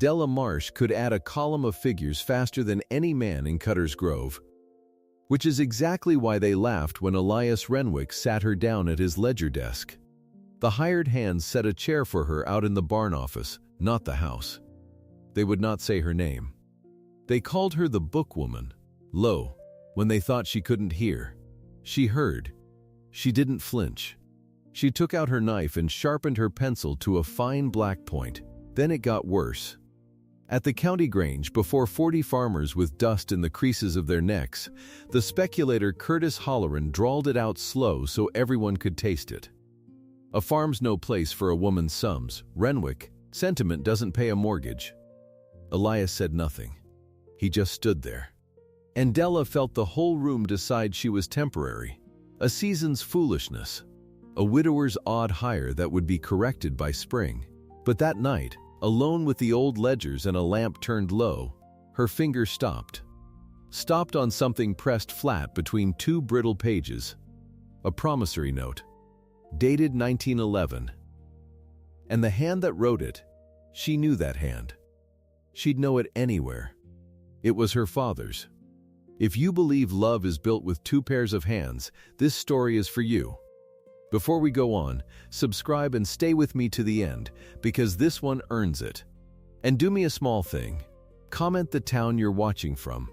Della Marsh could add a column of figures faster than any man in Cutter's Grove, which is exactly why they laughed when Elias Renwick sat her down at his ledger desk. The hired hands set a chair for her out in the barn office, not the house. They would not say her name. They called her the bookwoman. Lo, when they thought she couldn't hear, she heard. She didn't flinch. She took out her knife and sharpened her pencil to a fine black point. Then it got worse. At the county grange, before 40 farmers with dust in the creases of their necks, the speculator Curtis Holleran drawled it out slow so everyone could taste it. A farm's no place for a woman's sums, Renwick. Sentiment doesn't pay a mortgage. Elias said nothing. He just stood there. And Della felt the whole room decide she was temporary. A season's foolishness. A widower's odd hire that would be corrected by spring. But that night, alone with the old ledgers and a lamp turned low, her finger stopped. Stopped on something pressed flat between two brittle pages. A promissory note. Dated 1911. And the hand that wrote it, she knew that hand. She'd know it anywhere. It was her father's. If you believe love is built with two pairs of hands, this story is for you. Before we go on, subscribe and stay with me to the end, because this one earns it. And do me a small thing. Comment the town you're watching from.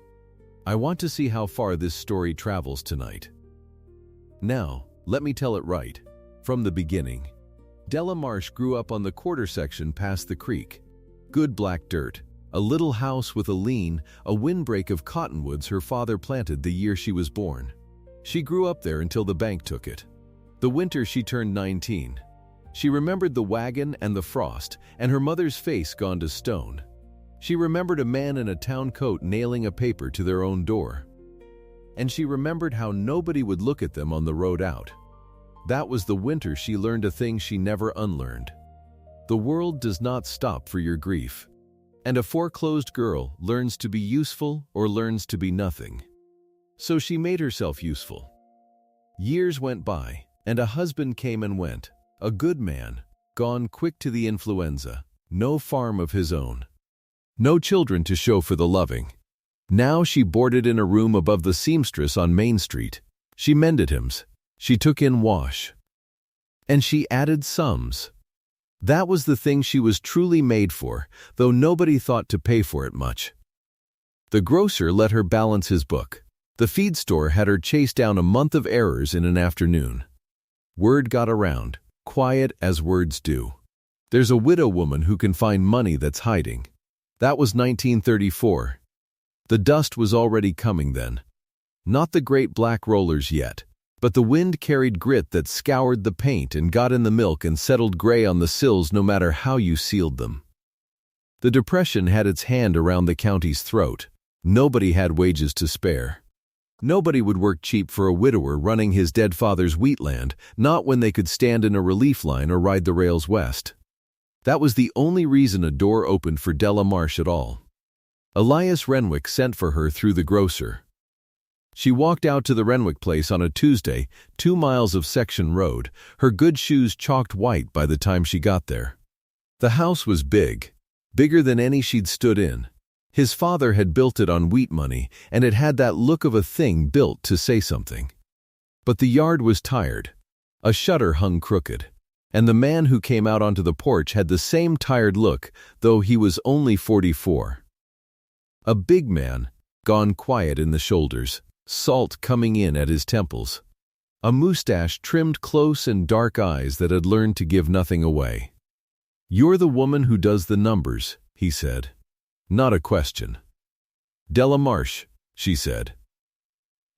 I want to see how far this story travels tonight. Now, let me tell it right. From the beginning. Della Marsh grew up on the quarter section past the creek. Good black dirt. A little house with a windbreak of cottonwoods her father planted the year she was born. She grew up there until the bank took it. The winter she turned 19. She remembered the wagon and the frost, and her mother's face gone to stone. She remembered a man in a town coat nailing a paper to their own door. And she remembered how nobody would look at them on the road out. That was the winter she learned a thing she never unlearned. The world does not stop for your grief. And a foreclosed girl learns to be useful or learns to be nothing. So she made herself useful. Years went by, and a husband came and went. A good man, gone quick to the influenza. No farm of his own. No children to show for the loving. Now she boarded in a room above the seamstress on Main Street. She mended hymns. She took in wash. And she added sums. That was the thing she was truly made for, though nobody thought to pay for it much. The grocer let her balance his book. The feed store had her chase down a month of errors in an afternoon. Word got around, quiet as words do. There's a widow woman who can find money that's hiding. That was 1934. The dust was already coming then. Not the great black rollers yet. But the wind carried grit that scoured the paint and got in the milk and settled gray on the sills no matter how you sealed them. The Depression had its hand around the county's throat. Nobody had wages to spare. Nobody would work cheap for a widower running his dead father's wheatland, not when they could stand in a relief line or ride the rails west. That was the only reason a door opened for Della Marsh at all. Elias Renwick sent for her through the grocer. She walked out to the Renwick place on a Tuesday, 2 miles of section road, her good shoes chalked white by the time she got there. The house was big, bigger than any she'd stood in. His father had built it on wheat money, and it had that look of a thing built to say something. But the yard was tired. A shutter hung crooked. And the man who came out onto the porch had the same tired look, though he was only 44. A big man, gone quiet in the shoulders. Salt coming in at his temples. A mustache trimmed close and dark eyes that had learned to give nothing away. "You're the woman who does the numbers," he said. Not a question. "Della Marsh," she said.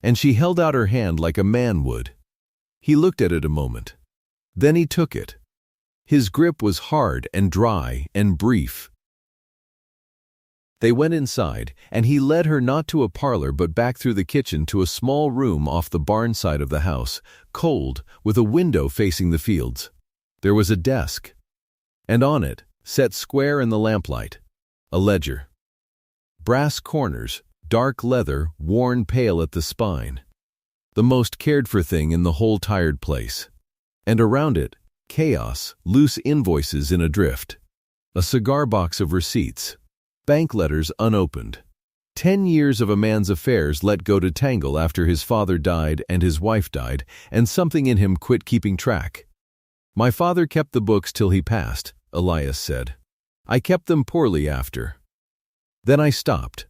And she held out her hand like a man would. He looked at it a moment. Then he took it. His grip was hard and dry and brief. They went inside, and he led her not to a parlor but back through the kitchen to a small room off the barn side of the house, cold, with a window facing the fields. There was a desk, and on it, set square in the lamplight, a ledger. Brass corners, dark leather, worn pale at the spine. The most cared-for thing in the whole tired place. And around it, chaos, loose invoices in a drift. A cigar box of receipts. Bank letters unopened. 10 years of a man's affairs let go to tangle after his father died and his wife died, and something in him quit keeping track. My father kept the books till he passed, Elias said. I kept them poorly after. Then I stopped.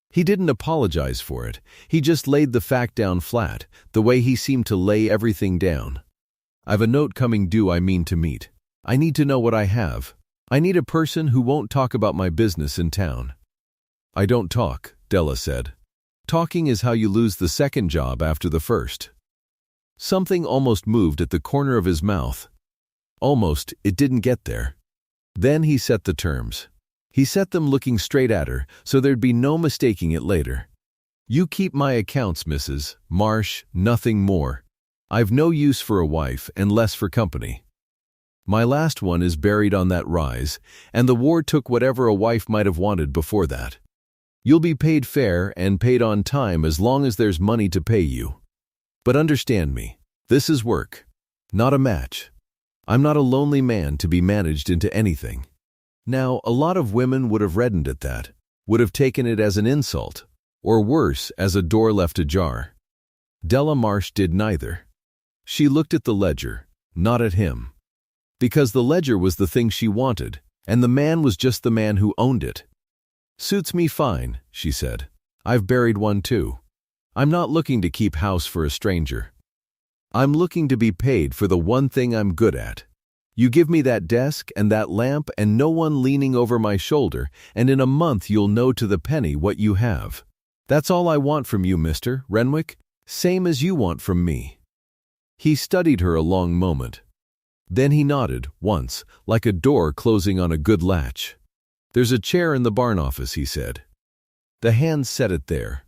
He didn't apologize for it. He just laid the fact down flat, the way he seemed to lay everything down. I've a note coming due I mean to meet. I need to know what I have. I need a person who won't talk about my business in town. I don't talk, Della said. Talking is how you lose the second job after the first. Something almost moved at the corner of his mouth. Almost, it didn't get there. Then he set the terms. He set them looking straight at her, so there'd be no mistaking it later. You keep my accounts, Mrs. Marsh, nothing more. I've no use for a wife and less for company. My last one is buried on that rise, and the war took whatever a wife might have wanted before that. You'll be paid fair and paid on time as long as there's money to pay you. But understand me, this is work, not a match. I'm not a lonely man to be managed into anything. Now, a lot of women would have reddened at that, would have taken it as an insult, or worse, as a door left ajar. Della Marsh did neither. She looked at the ledger, not at him. Because the ledger was the thing she wanted, and the man was just the man who owned it. Suits me fine, she said. I've buried one too. I'm not looking to keep house for a stranger. I'm looking to be paid for the one thing I'm good at. You give me that desk and that lamp and no one leaning over my shoulder, and in a month you'll know to the penny what you have. That's all I want from you, Mr. Renwick, same as you want from me. He studied her a long moment. Then he nodded, once, like a door closing on a good latch. There's a chair in the barn office, he said. The hands set it there.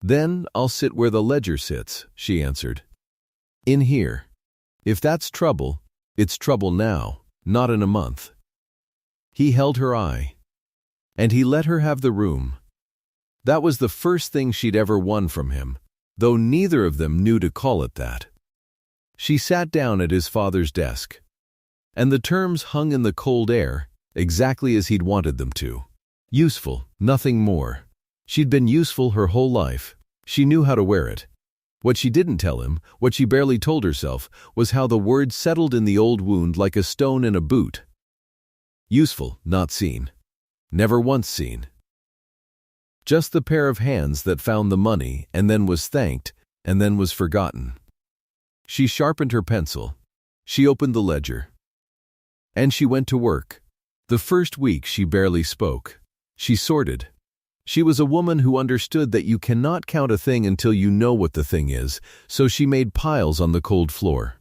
Then I'll sit where the ledger sits, she answered. In here. If that's trouble, it's trouble now, not in a month. He held her eye. And he let her have the room. That was the first thing she'd ever won from him, though neither of them knew to call it that. She sat down at his father's desk. And the terms hung in the cold air, exactly as he'd wanted them to. Useful, nothing more. She'd been useful her whole life. She knew how to wear it. What she didn't tell him, what she barely told herself, was how the word settled in the old wound like a stone in a boot. Useful, not seen. Never once seen. Just the pair of hands that found the money and then was thanked and then was forgotten. She sharpened her pencil. She opened the ledger. And she went to work. The first week she barely spoke. She sorted. She was a woman who understood that you cannot count a thing until you know what the thing is, so she made piles on the cold floor.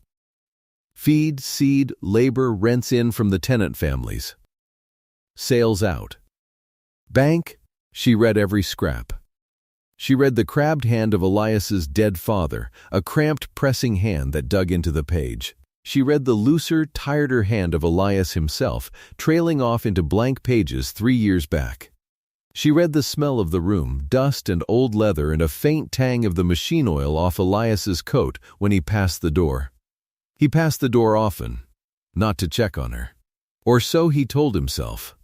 Feed, seed, labor, rents in from the tenant families. Sales out. Bank, she read every scrap. She read the crabbed hand of Elias's dead father, a cramped, pressing hand that dug into the page. She read the looser, tireder hand of Elias himself, trailing off into blank pages 3 years back. She read the smell of the room, dust and old leather and a faint tang of the machine oil off Elias's coat when he passed the door. He passed the door often, not to check on her. Or so he told himself.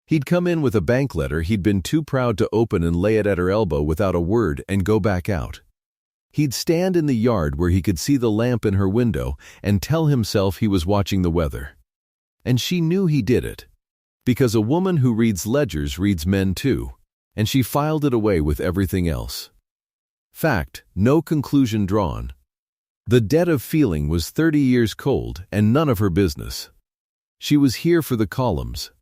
He'd come in with a bank letter he'd been too proud to open and lay it at her elbow without a word and go back out. He'd stand in the yard where he could see the lamp in her window and tell himself he was watching the weather. And she knew he did it, because a woman who reads ledgers reads men too, and she filed it away with everything else. Fact, no conclusion drawn. The debt of feeling was 30 years cold and none of her business. She was here for the columns.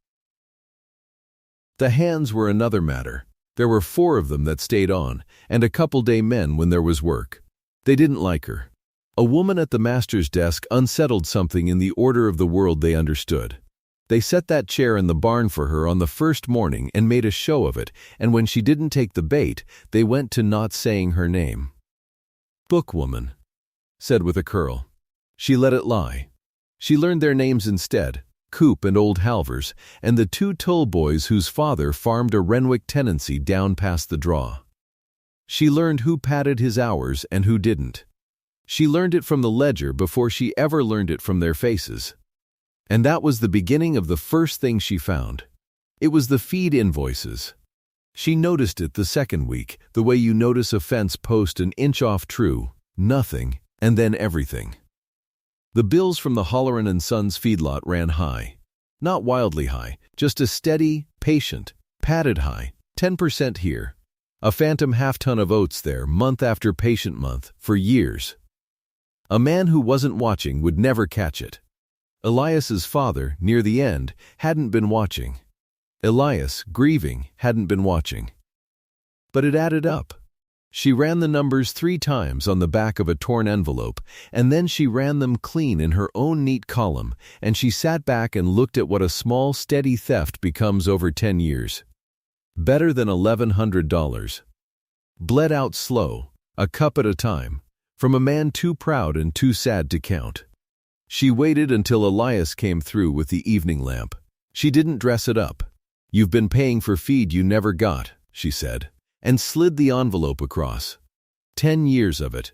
The hands were another matter. There were 4 of them that stayed on, and a couple-day men when there was work. They didn't like her. A woman at the master's desk unsettled something in the order of the world they understood. They set that chair in the barn for her on the first morning and made a show of it, and when she didn't take the bait, they went to not saying her name. Bookwoman, said with a curl. She let it lie. She learned their names instead. Coop and old Halvers, and the 2 toll boys whose father farmed a Renwick tenancy down past the draw. She learned who padded his hours and who didn't. She learned it from the ledger before she ever learned it from their faces. And that was the beginning of the first thing she found. It was the feed invoices. She noticed it the second week, the way you notice a fence post an inch off true, nothing, and then everything. The bills from the Halloran & Sons feedlot ran high. Not wildly high, just a steady, patient, padded high, 10% here. A phantom half-ton of oats there, month after patient month, for years. A man who wasn't watching would never catch it. Elias's father, near the end, hadn't been watching. Elias, grieving, hadn't been watching. But it added up. She ran the numbers 3 times on the back of a torn envelope, and then she ran them clean in her own neat column, and she sat back and looked at what a small, steady theft becomes over 10 years. Better than $1,100. Bled out slow, a cup at a time, from a man too proud and too sad to count. She waited until Elias came through with the evening lamp. She didn't dress it up. "You've been paying for feed you never got," she said, and slid the envelope across. 10 years of it.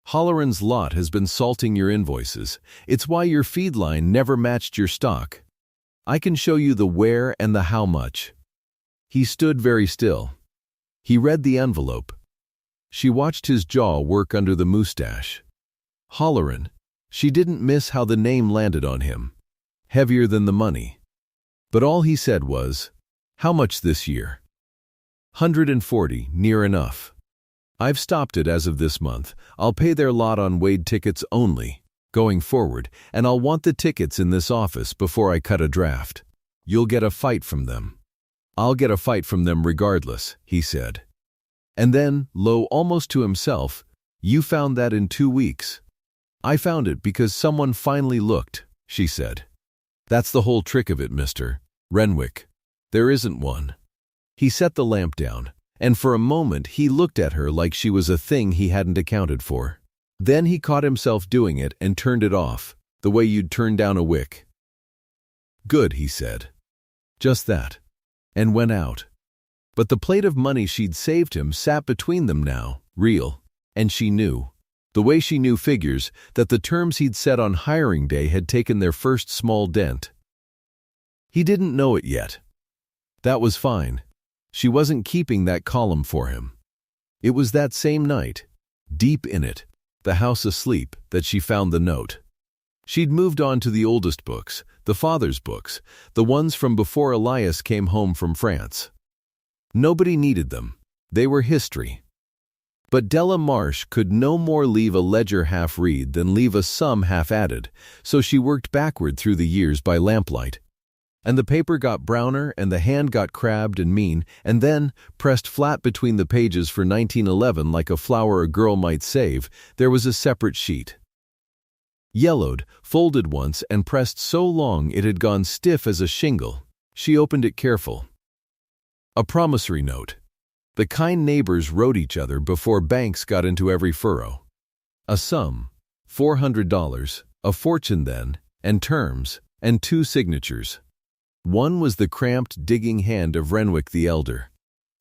Halloran's lot has been salting your invoices. It's why your feed line never matched your stock. I can show you the where and the how much. He stood very still. He read the envelope. She watched his jaw work under the mustache. Halloran. She didn't miss how the name landed on him. Heavier than the money. But all he said was, "How much this year?" 140, near enough. "I've stopped it as of this month. I'll pay their lot on weighed tickets only, going forward, and I'll want the tickets in this office before I cut a draft. You'll get a fight from them." "I'll get a fight from them regardless," he said. And then, low almost to himself, "You found that in 2 weeks." "I found it because someone finally looked," she said. "That's the whole trick of it, Mr. Renwick. There isn't one." He set the lamp down, and for a moment he looked at her like she was a thing he hadn't accounted for. Then he caught himself doing it and turned it off, the way you'd turn down a wick. "Good," he said. "Just that." And went out. But the plate of money she'd saved him sat between them now, real, and she knew. The way she knew figures, that the terms he'd set on hiring day had taken their first small dent. He didn't know it yet. That was fine. She wasn't keeping that column for him. It was that same night, deep in it, the house asleep, that she found the note. She'd moved on to the oldest books, the father's books, the ones from before Elias came home from France. Nobody needed them. They were history. But Della Marsh could no more leave a ledger half-read than leave a sum half-added, so she worked backward through the years by lamplight. And the paper got browner and the hand got crabbed and mean, and then, pressed flat between the pages for 1911 like a flower a girl might save, there was a separate sheet. Yellowed, folded once and pressed so long it had gone stiff as a shingle. She opened it careful. A promissory note. The kind neighbors wrote each other before banks got into every furrow. A sum, $400, a fortune then, and terms, and 2 signatures. One was the cramped, digging hand of Renwick the elder.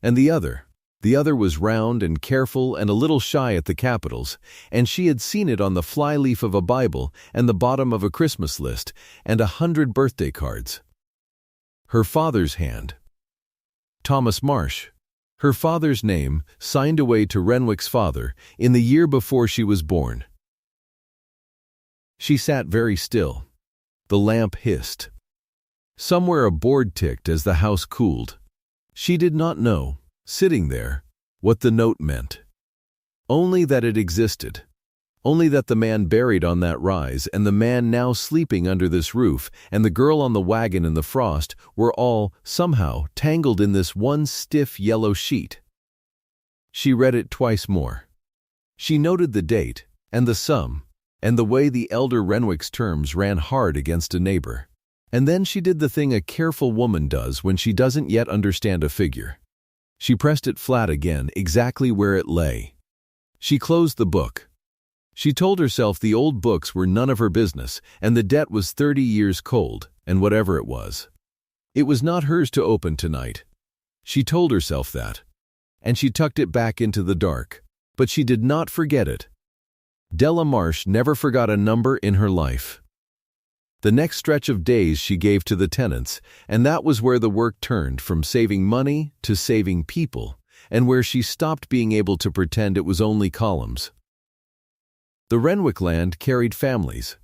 And the other was round and careful and a little shy at the capitals, and she had seen it on the flyleaf of a Bible and the bottom of a Christmas list and 100 birthday cards. Her father's hand. Thomas Marsh. Her father's name, signed away to Renwick's father in the year before she was born. She sat very still. The lamp hissed. Somewhere a board ticked as the house cooled. She did not know, sitting there, what the note meant. Only that it existed. Only that the man buried on that rise and the man now sleeping under this roof and the girl on the wagon in the frost were all, somehow, tangled in this one stiff yellow sheet. She read it twice more. She noted the date, and the sum, and the way the elder Renwick's terms ran hard against a neighbor. And then she did the thing a careful woman does when she doesn't yet understand a figure. She pressed it flat again, exactly where it lay. She closed the book. She told herself the old books were none of her business, and the debt was 30 years cold, and whatever it was. It was not hers to open tonight. She told herself that. And she tucked it back into the dark. But she did not forget it. Della Marsh never forgot a number in her life. The next stretch of days she gave to the tenants, and that was where the work turned from saving money to saving people, and where she stopped being able to pretend it was only columns. The Renwick land carried families.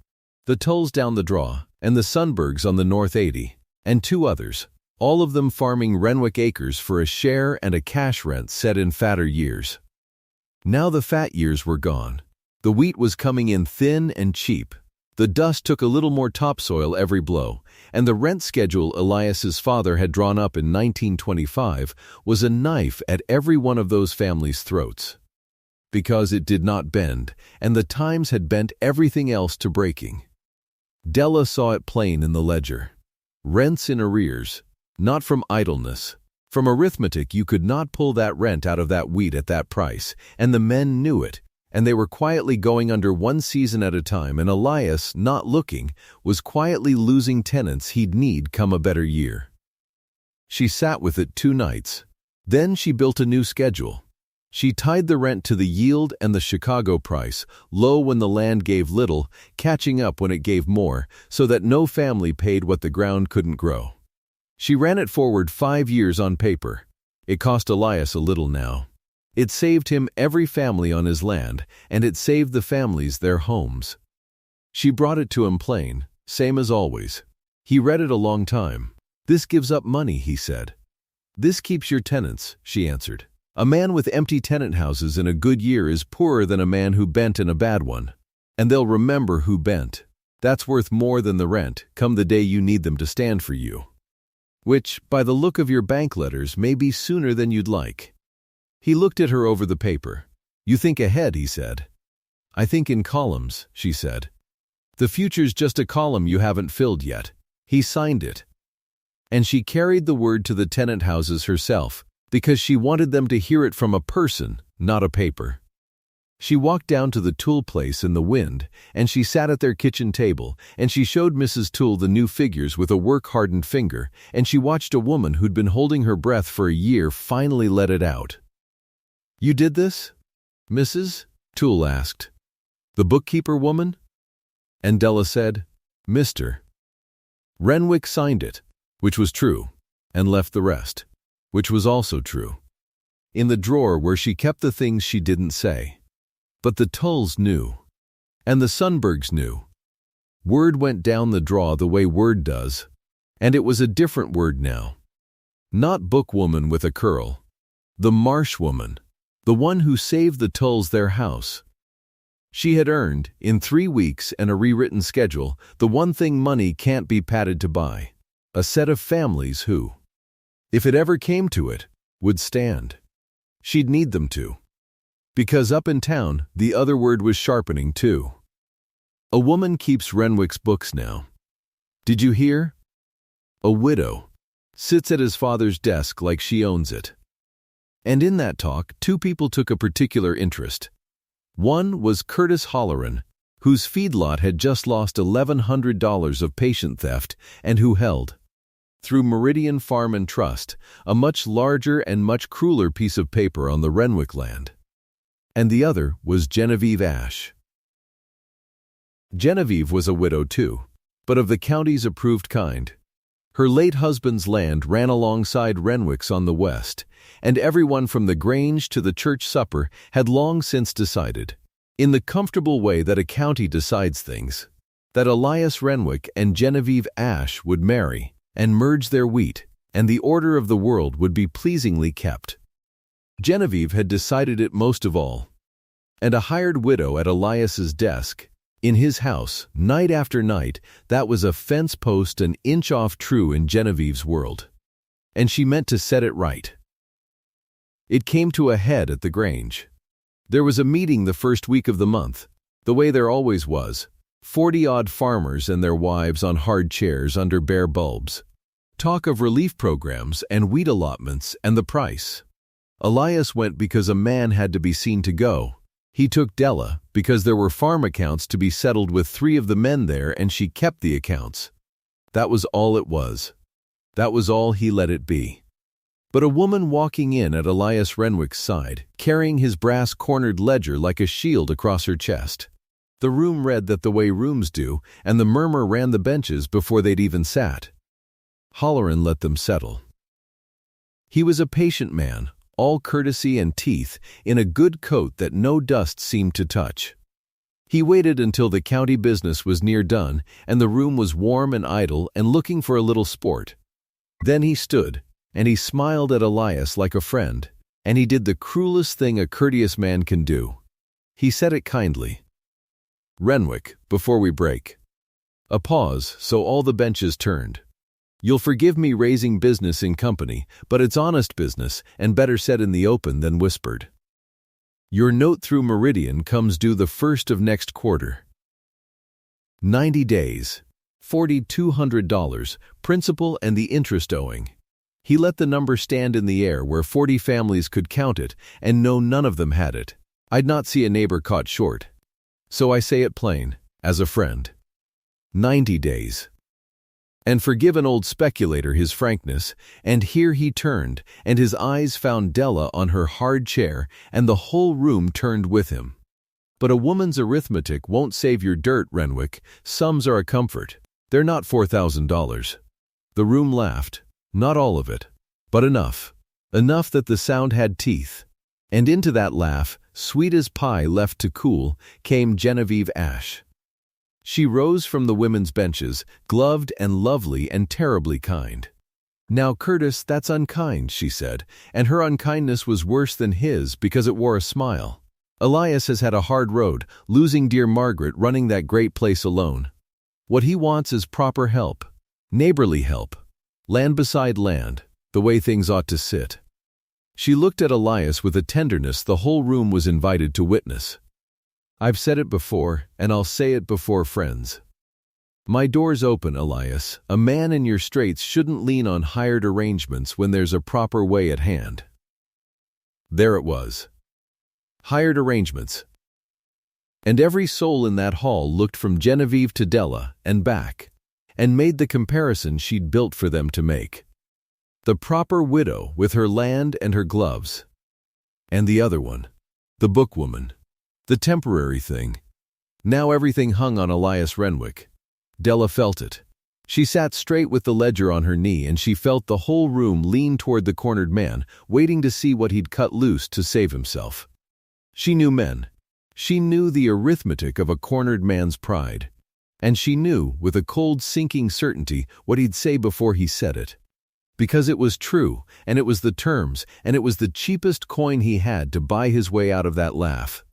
The Tulls down the draw, and the Sundbergs on the North 80, and two others, all of them farming Renwick acres for a share and a cash rent set in fatter years. Now the fat years were gone. The wheat was coming in thin and cheap. The dust took a little more topsoil every blow, and the rent schedule Elias's father had drawn up in 1925 was a knife at every one of those families' throats. Because it did not bend, and the times had bent everything else to breaking. Della saw it plain in the ledger. Rents in arrears, not from idleness. From arithmetic you could not pull that rent out of that wheat at that price, and the men knew it. And they were quietly going under one season at a time, and Elias, not looking, was quietly losing tenants he'd need come a better year. She sat with it 2 nights. Then she built a new schedule. She tied the rent to the yield and the Chicago price, low when the land gave little, catching up when it gave more, so that no family paid what the ground couldn't grow. She ran it forward 5 years on paper. It cost Elias a little now. It saved him every family on his land, and it saved the families their homes. She brought it to him plain, same as always. He read it a long time. "This gives up money," he said. "This keeps your tenants," she answered. "A man with empty tenant houses in a good year is poorer than a man who bent in a bad one. And they'll remember who bent. That's worth more than the rent, come the day you need them to stand for you. Which, by the look of your bank letters, may be sooner than you'd like." He looked at her over the paper. "You think ahead," he said. "I think in columns," she said. "The future's just a column you haven't filled yet." He signed it. And she carried the word to the tenant houses herself, because she wanted them to hear it from a person, not a paper. She walked down to the Toole place in the wind, and she sat at their kitchen table, and she showed Mrs. Toole the new figures with a work-hardened finger, and she watched a woman who'd been holding her breath for a year finally let it out. "You did this, Mrs.?" Toole asked. "The bookkeeper woman?" And Della said, "Mr." Renwick signed it, which was true, and left the rest, which was also true, in the drawer where she kept the things she didn't say. But the Tulls knew, and the Sundbergs knew. Word went down the draw the way word does, and it was a different word now. Not bookwoman with a curl, the Marsh woman. The one who saved the Tulls their house. She had earned, in 3 weeks and a rewritten schedule, the one thing money can't be padded to buy: a set of families who, if it ever came to it, would stand. She'd need them to. Because up in town, the other word was sharpening too. A woman keeps Renwick's books now. Did you hear? A widow. Sits at his father's desk like she owns it. And in that talk, 2 people took a particular interest. One was Curtis Holleran, whose feedlot had just lost $1,100 of patient theft and who held, through Meridian Farm Trust, a much larger and much crueler piece of paper on the Renwick land. And the other was Genevieve Ashe. Genevieve was a widow too, but of the county's approved kind. Her late husband's land ran alongside Renwick's on the west, and everyone from the Grange to the church supper had long since decided, in the comfortable way that a county decides things, that Elias Renwick and Genevieve Ashe would marry and merge their wheat, and the order of the world would be pleasingly kept. Genevieve had decided it most of all, and a hired widow at Elias's desk, in his house, night after night, that was a fence post an inch off true in Genevieve's world. And she meant to set it right. It came to a head at the Grange. There was a meeting the first week of the month, the way there always was, 40-odd farmers and their wives on hard chairs under bare bulbs. Talk of relief programs and wheat allotments and the price. Elias went because a man had to be seen to go. He took Della because there were farm accounts to be settled with 3 of the men there, and she kept the accounts. That was all it was. That was all he let it be. But a woman walking in at Elias Renwick's side, carrying his brass-cornered ledger like a shield across her chest. The room read that the way rooms do, and the murmur ran the benches before they'd even sat. Halloran let them settle. He was a patient man, all courtesy and teeth, in a good coat that no dust seemed to touch. He waited until the county business was near done and the room was warm and idle and looking for a little sport. Then he stood, and he smiled at Elias like a friend, and he did the cruelest thing a courteous man can do. He said it kindly. "Renwick, before we break." A pause, so all the benches turned. "You'll forgive me raising business in company, but it's honest business, and better said in the open than whispered. Your note through Meridian comes due the 1st of next quarter. 90 days, $4,200, principal and the interest owing." He let the number stand in the air where 40 families could count it and know none of them had it. I'd not see a neighbor caught short. So I say it plain, as a friend. 90 days. And forgive an old speculator his frankness, and here he turned, and his eyes found Della on her hard chair, and the whole room turned with him. But a woman's arithmetic won't save your dirt, Renwick. Sums are a comfort. They're not $4,000. The room laughed. Not all of it, but enough. Enough that the sound had teeth. And into that laugh, sweet as pie left to cool, came Genevieve Ashe. She rose from the women's benches, gloved and lovely and terribly kind. "Now, Curtis, that's unkind," she said, and her unkindness was worse than his because it wore a smile. "Elias has had a hard road, losing dear Margaret, running that great place alone. What he wants is proper help, neighborly help, land beside land, the way things ought to sit." She looked at Elias with a tenderness the whole room was invited to witness. "I've said it before, and I'll say it before friends. My door's open, Elias. A man in your straits shouldn't lean on hired arrangements when there's a proper way at hand." There it was. Hired arrangements. And every soul in that hall looked from Genevieve to Della and back, and made the comparison she'd built for them to make. The proper widow with her land and her gloves. And the other one, the bookwoman. The temporary thing. Now everything hung on Elias Renwick. Della felt it. She sat straight with the ledger on her knee, and she felt the whole room lean toward the cornered man, waiting to see what he'd cut loose to save himself. She knew men. She knew the arithmetic of a cornered man's pride. And she knew, with a cold, sinking certainty, what he'd say before he said it. Because it was true, and it was the terms, and it was the cheapest coin he had to buy his way out of that laugh.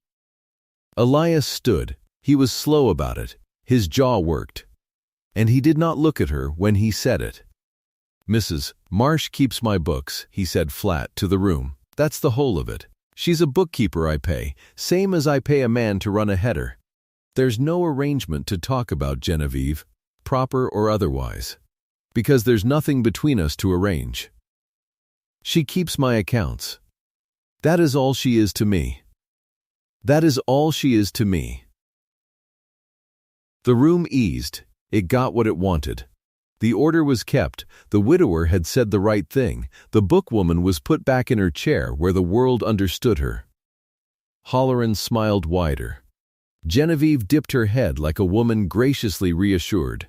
Elias stood. He was slow about it. His jaw worked. And he did not look at her when he said it. "Mrs. Marsh keeps my books," he said flat to the room. "That's the whole of it. She's a bookkeeper I pay, same as I pay a man to run a header. There's no arrangement to talk about, Genevieve, proper or otherwise. Because there's nothing between us to arrange. She keeps my accounts. That is all she is to me. That is all she is to me." The room eased. It got what it wanted. The order was kept. The widower had said the right thing. The bookwoman was put back in her chair where the world understood her. Halloran smiled wider. Genevieve dipped her head like a woman graciously reassured.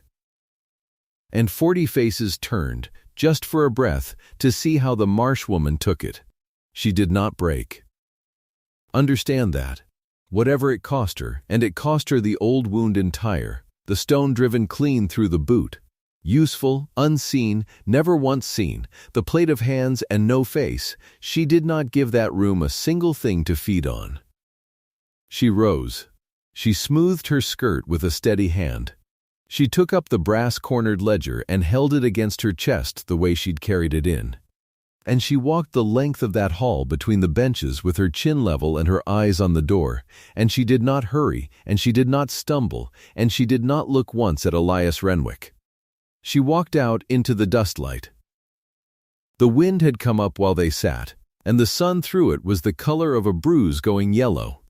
And 40 faces turned, just for a breath, to see how the Marsh woman took it. She did not break. Understand that. Whatever it cost her, and it cost her the old wound entire, the stone driven clean through the boot. Useful, unseen, never once seen, the plate of hands and no face, she did not give that room a single thing to feed on. She rose. She smoothed her skirt with a steady hand. She took up the brass-cornered ledger and held it against her chest the way she'd carried it in. And she walked the length of that hall between the benches with her chin level and her eyes on the door, and she did not hurry, and she did not stumble, and she did not look once at Elias Renwick. She walked out into the dustlight. The wind had come up while they sat, and the sun through it was the color of a bruise going yellow.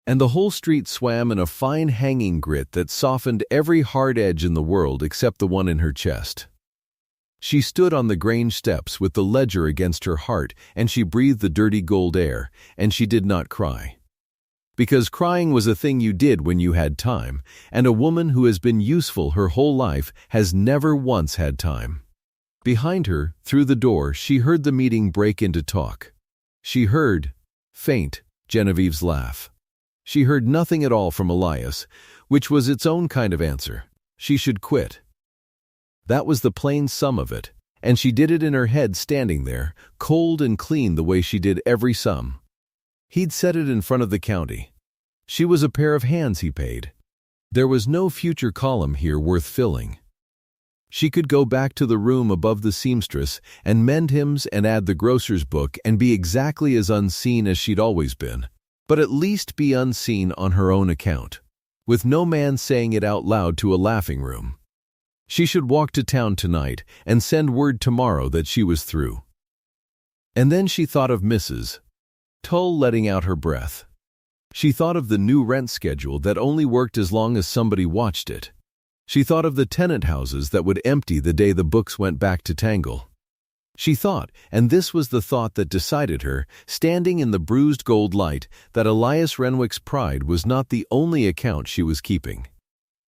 And the whole street swam in a fine hanging grit that softened every hard edge in the world except the one in her chest. She stood on the Grange steps with the ledger against her heart, and she breathed the dirty gold air, and she did not cry. because crying was a thing you did when you had time, and a woman who has been useful her whole life has never once had time. Behind her, through the door, she heard the meeting break into talk. She heard, faint, Genevieve's laugh. She heard nothing at all from Elias, which was its own kind of answer. She should quit. That was the plain sum of it, and she did it in her head standing there, cold and clean the way she did every sum. He'd said it in front of the county. She was a pair of hands he paid. There was no future column here worth filling. She could go back to the room above the seamstress and mend hymns and add the grocer's book and be exactly as unseen as she'd always been, but at least be unseen on her own account, with no man saying it out loud to a laughing room. She should walk to town tonight and send word tomorrow that she was through. And then she thought of Mrs. Tull letting out her breath. She thought of the new rent schedule that only worked as long as somebody watched it. She thought of the tenant houses that would empty the day the books went back to Tangle. She thought, and this was the thought that decided her, standing in the bruised gold light, that Elias Renwick's pride was not the only account she was keeping.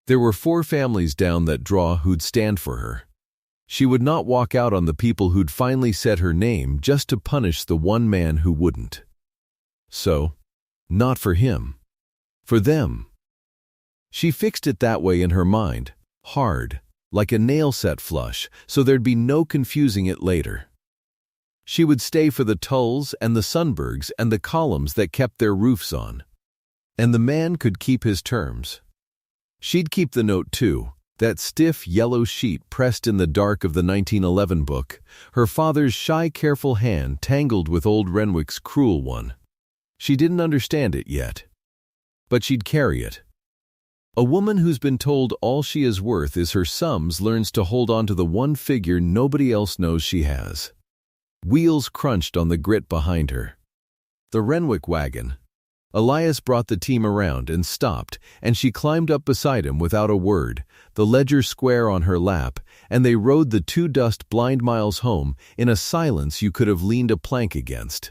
There were 4 families down that draw who'd stand for her. She would not walk out on the people who'd finally said her name just to punish the one man who wouldn't. So, not for him. For them. She fixed it that way in her mind, hard, like a nail set flush, so there'd be no confusing it later. She would stay for the Tulls and the Sundbergs and the columns that kept their roofs on. And the man could keep his terms. She'd keep the note too, that stiff yellow sheet pressed in the dark of the 1911 book, her father's shy careful hand tangled with old Renwick's cruel one. She didn't understand it yet. But she'd carry it. A woman who's been told all she is worth is her sums learns to hold on to the one figure nobody else knows she has. Wheels crunched on the grit behind her. The Renwick wagon. Elias brought the team around and stopped, and she climbed up beside him without a word, the ledger square on her lap, and they rode the 2 dust blind miles home in a silence you could have leaned a plank against.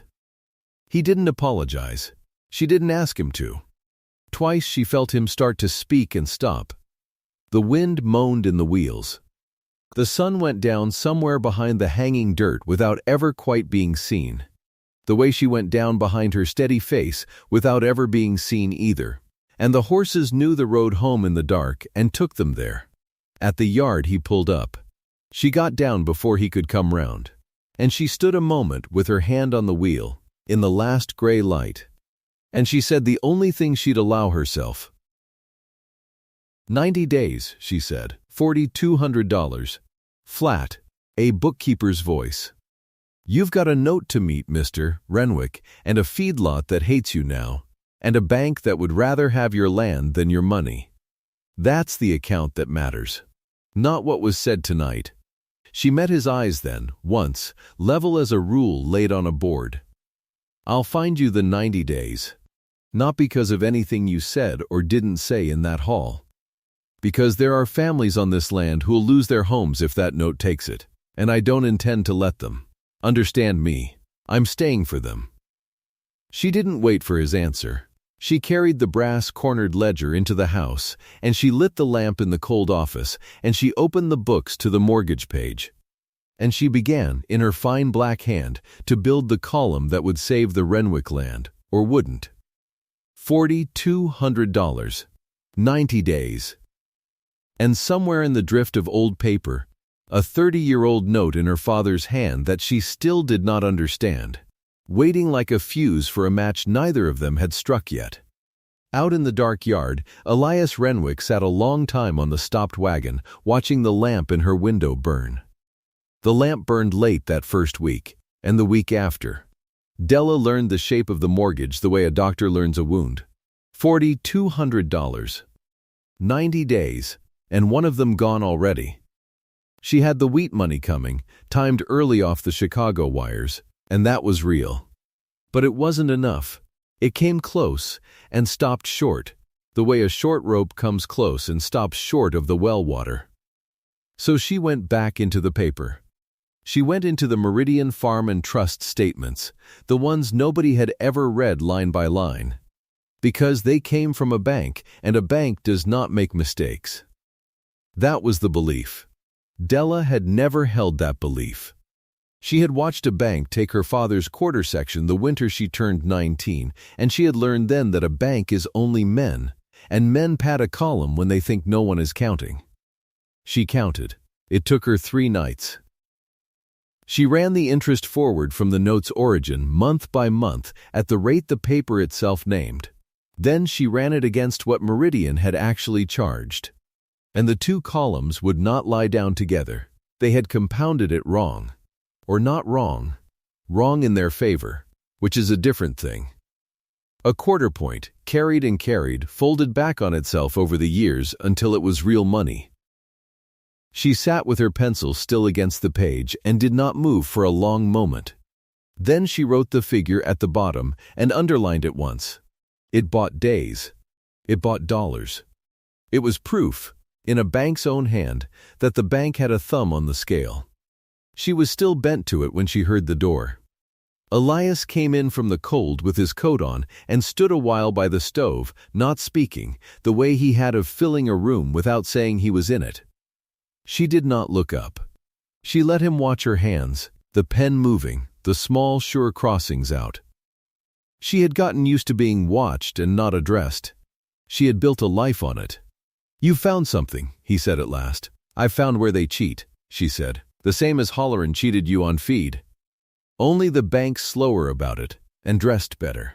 He didn't apologize. She didn't ask him to. Twice she felt him start to speak and stop. The wind moaned in the wheels. The sun went down somewhere behind the hanging dirt without ever quite being seen. The way she went down behind her steady face without ever being seen either. And the horses knew the road home in the dark and took them there. At the yard he pulled up. She got down before he could come round. And she stood a moment with her hand on the wheel, in the last gray light. And she said the only thing she'd allow herself. 90 days, she said, $4,200. Flat, a bookkeeper's voice. You've got a note to meet, Mr. Renwick, and a feedlot that hates you now, and a bank that would rather have your land than your money. That's the account that matters. Not what was said tonight. She met his eyes then, once, level as a rule laid on a board. I'll find you the 90 days. Not because of anything you said or didn't say in that hall. Because there are families on this land who'll lose their homes if that note takes it, and I don't intend to let them. Understand me. I'm staying for them. She didn't wait for his answer. She carried the brass-cornered ledger into the house, and she lit the lamp in the cold office, and she opened the books to the mortgage page. And she began, in her fine black hand, to build the column that would save the Renwick land, or wouldn't. $4,200. 90 days. And somewhere in the drift of old paper, a 30-year-old note in her father's hand that she still did not understand, waiting like a fuse for a match neither of them had struck yet. Out in the dark yard, Elias Renwick sat a long time on the stopped wagon, watching the lamp in her window burn. The lamp burned late that first week, and the week after. Della learned the shape of the mortgage the way a doctor learns a wound. $4,200. 90 days, and one of them gone already. She had the wheat money coming, timed early off the Chicago wires, and that was real. But it wasn't enough. It came close and stopped short, the way a short rope comes close and stops short of the well water. So she went back into the paper. She went into the Meridian Farm Trust statements, the ones nobody had ever read line by line. Because they came from a bank, and a bank does not make mistakes. That was the belief. Della had never held that belief. She had watched a bank take her father's quarter section the winter she turned 19, and she had learned then that a bank is only men, and men pad a column when they think no one is counting. She counted. It took her 3 nights. She ran the interest forward from the note's origin month by month at the rate the paper itself named. Then she ran it against what Meridian had actually charged. And the 2 columns would not lie down together. They had compounded it wrong. Or not wrong. Wrong in their favor, which is a different thing. A quarter point, carried and carried, folded back on itself over the years until it was real money. She sat with her pencil still against the page and did not move for a long moment. Then she wrote the figure at the bottom and underlined it once. It bought days. It bought dollars. It was proof, in a bank's own hand, that the bank had a thumb on the scale. She was still bent to it when she heard the door. Elias came in from the cold with his coat on and stood a while by the stove, not speaking, the way he had of filling a room without saying he was in it. She did not look up. She let him watch her hands, the pen moving, the small, sure crossings out. She had gotten used to being watched and not addressed. She had built a life on it. "You found something," he said at last. "I found where they cheat," she said. "The same as Holleran cheated you on feed. Only the bank's slower about it, and dressed better."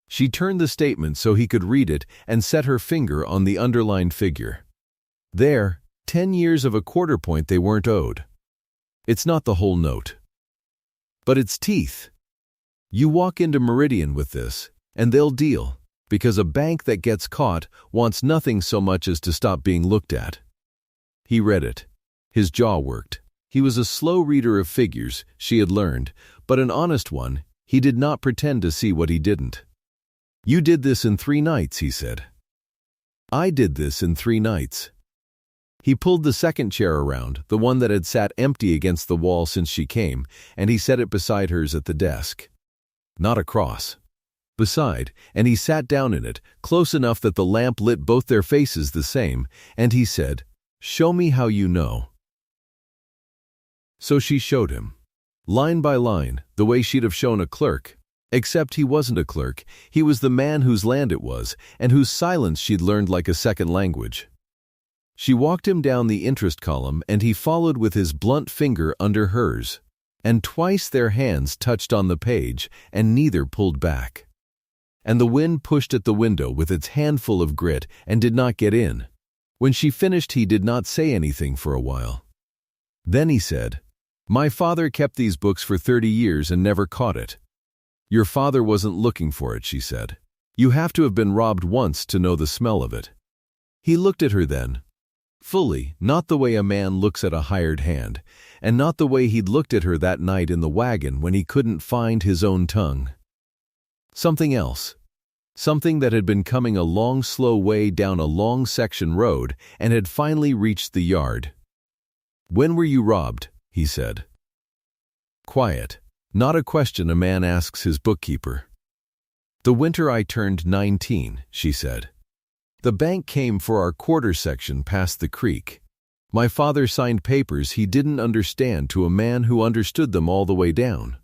She turned the statement so he could read it and set her finger on the underlined figure. There, 10 years of a quarter point they weren't owed. It's not the whole note. But it's teeth. You walk into Meridian with this, and they'll deal, because a bank that gets caught wants nothing so much as to stop being looked at. He read it. His jaw worked. He was a slow reader of figures, she had learned, but an honest one. He did not pretend to see what he didn't. "You did this in 3 nights," he said. "I did this in 3 nights." He pulled the second chair around, the one that had sat empty against the wall since she came, and he set it beside hers at the desk. Not across. Beside, and he sat down in it, close enough that the lamp lit both their faces the same, and he said, "Show me how you know." So she showed him. Line by line, the way she'd have shown a clerk. Except he wasn't a clerk, he was the man whose land it was, and whose silence she'd learned like a second language. She walked him down the interest column, and he followed with his blunt finger under hers. And twice their hands touched on the page, and neither pulled back. And the wind pushed at the window with its handful of grit and did not get in. When she finished, he did not say anything for a while. Then he said, "My father kept these books for 30 years and never caught it." "Your father wasn't looking for it," she said. "You have to have been robbed once to know the smell of it." He looked at her then. Fully, not the way a man looks at a hired hand, and not the way he'd looked at her that night in the wagon when he couldn't find his own tongue. Something else. Something that had been coming a long, slow way down a long section road and had finally reached the yard. "When were you robbed?" he said. Quiet. Not a question a man asks his bookkeeper. "The winter I turned 19, she said. "The bank came for our quarter section past the creek. My father signed papers he didn't understand to a man who understood them all the way down.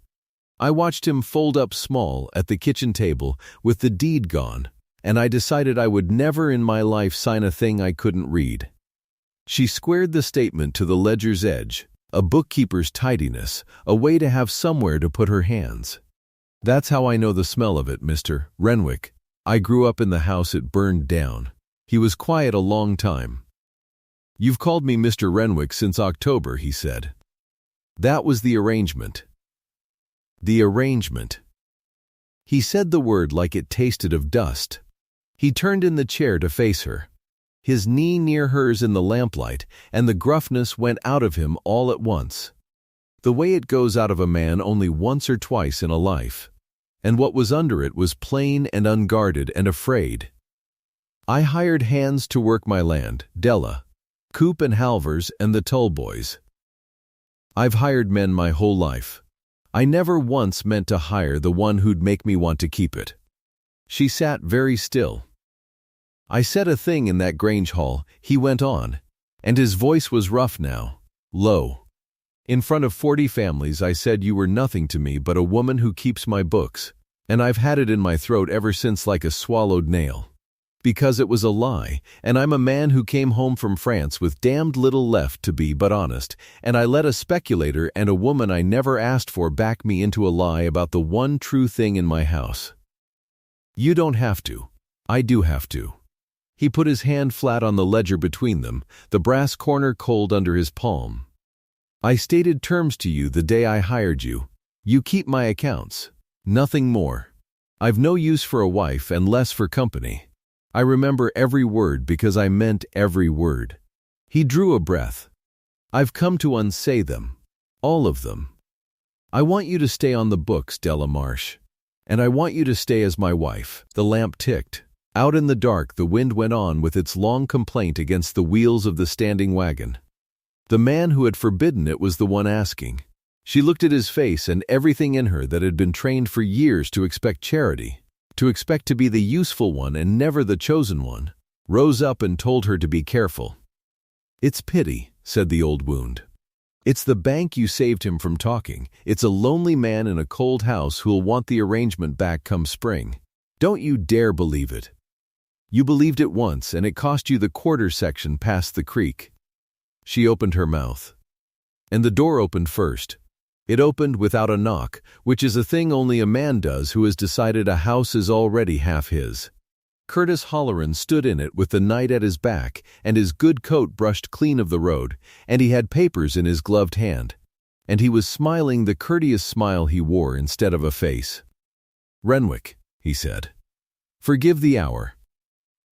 I watched him fold up small at the kitchen table with the deed gone, and I decided I would never in my life sign a thing I couldn't read." She squared the statement to the ledger's edge, a bookkeeper's tidiness, a way to have somewhere to put her hands. "That's how I know the smell of it, Mr. Renwick. I grew up in the house it burned down." He was quiet a long time. "You've called me Mr. Renwick since October," he said. That was the arrangement. The arrangement. He said the word like it tasted of dust. He turned in the chair to face her. His knee near hers in the lamplight, and the gruffness went out of him all at once. The way it goes out of a man only once or twice in a life. And what was under it was plain and unguarded and afraid. "I hired hands to work my land, Della, Coop and Halvers and the Tull boys. I've hired men my whole life. I never once meant to hire the one who'd make me want to keep it." She sat very still. "I said a thing in that Grange hall," he went on, and his voice was rough now, low. "In front of 40 families I said you were nothing to me but a woman who keeps my books, and I've had it in my throat ever since like a swallowed nail. Because it was a lie, and I'm a man who came home from France with damned little left to be but honest, and I let a speculator and a woman I never asked for back me into a lie about the one true thing in my house. You don't have to. I do have to." He put his hand flat on the ledger between them, the brass corner cold under his palm. "I stated terms to you the day I hired you. You keep my accounts. Nothing more. I've no use for a wife and less for company. I remember every word because I meant every word." He drew a breath. "I've come to unsay them. All of them. I want you to stay on the books, Della Marsh. And I want you to stay as my wife." The lamp ticked. Out in the dark the wind went on with its long complaint against the wheels of the standing wagon. The man who had forbidden it was the one asking. She looked at his face, and everything in her that had been trained for years to expect charity, to expect to be the useful one and never the chosen one, rose up and told her to be careful. "It's pity," said the old wound. "It's the bank you saved him from talking. It's a lonely man in a cold house who'll want the arrangement back come spring. Don't you dare believe it. You believed it once, and it cost you the quarter section past the creek." She opened her mouth. And the door opened first. It opened without a knock, which is a thing only a man does who has decided a house is already half his. Curtis Halloran stood in it with the night at his back and his good coat brushed clean of the road, and he had papers in his gloved hand. And he was smiling the courteous smile he wore instead of a face. "Renwick," he said. "Forgive the hour.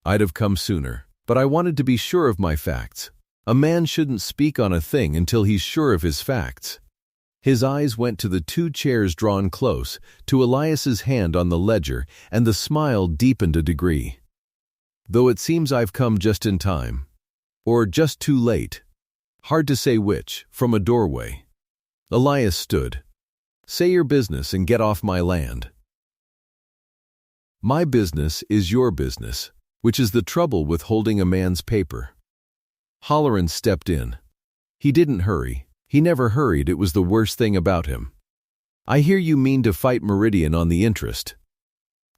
I'd have come sooner, but I wanted to be sure of my facts. A man shouldn't speak on a thing until he's sure of his facts." His eyes went to the 2 chairs drawn close, to Elias's hand on the ledger, and the smile deepened a degree. "Though it seems I've come just in time. Or just too late. Hard to say which," from a doorway. Elias stood. "Say your business and get off my land." "My business is your business, which is the trouble with holding a man's paper." Halloran stepped in. He didn't hurry. He never hurried. It was the worst thing about him. "I hear you mean to fight Meridian on the interest.